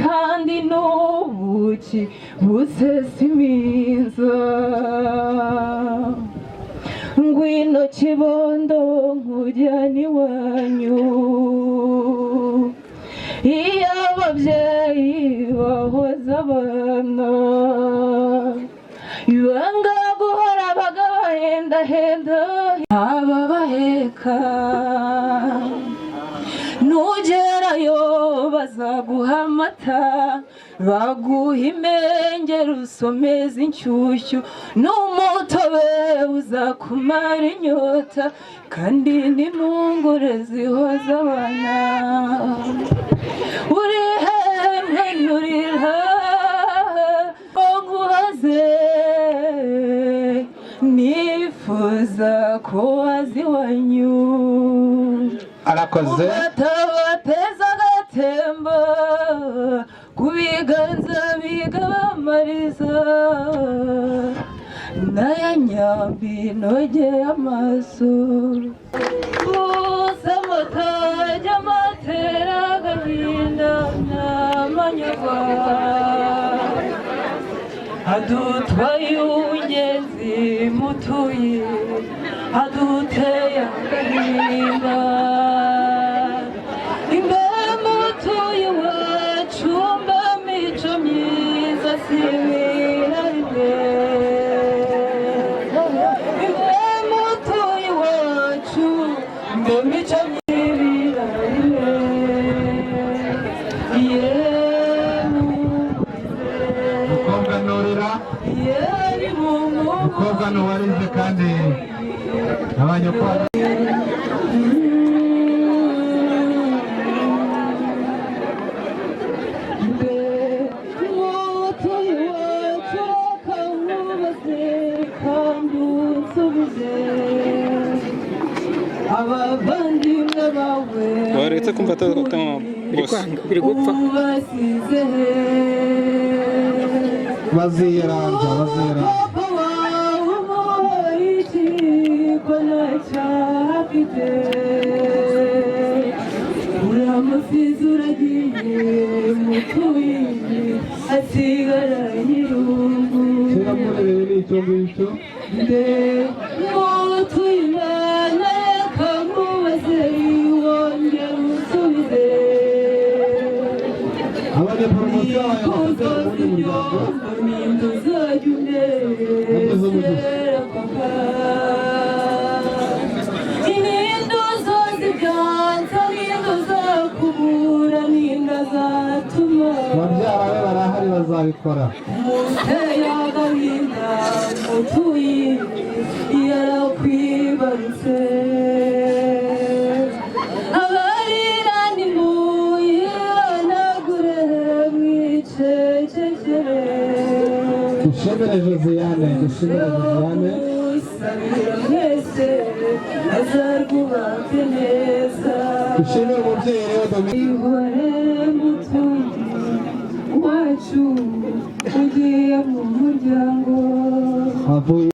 kandi n'ubuki busesa iminza. Ngwino kibondo nkujyane iwanyu, iyo ababyeyi bahoza abana ibanga guhora bagahendahenda ababaheka. Nugerayo bazaguha amata, baguha imengeri usomeza inshyushyu, n'umutobe uzakumara inyota, kandi n'impungure zihoza abana. Uri hemwe nurira nguhaze, nifuza ko waza iwanyu. Arakoze. Bateza agatemba ku biganza bigabamariza, n'aya nyambi nogeye amaso. Gusa amatajya amatera agahinda n'amanyagwa, adutwaye uw'ingenzi mutuye, aduteye agahinda. Imbere mutuye iwacu mba mico myiza simira rimwe, imbere mutuye iwacu mba mico myiza rimwe. Mukobwa nurira, mukobwa nuwarize kandi abanyakwana. Abavandimwe bawe waretse kumva biri gupfa, baziyeranja papa wawe umuhaye ikiko ntacyafite, uramusize uragiye mutuye asigara nyirungu. kiramurereye n'icyo ngicyo. Mutuye Imana yakamubaze wongera usubize, abanyaporomosiyo bayabakoze muri muryango nimba uzajya unezera papa. Ininda uzazibyanza, ninda uzakubura, ninda azatuma ababyara be barahari bazabikora. umuteye agahinda mutuye yarakwibarutse. Abarira nimuyihanagure mwicecekere, dushimire Josiane, dushimire Josiane. usabira mwese azarwubake neza. Dushimire umubyeyi rero Dominique. Ihore mutuye wacu ugiye mu muryango, avuye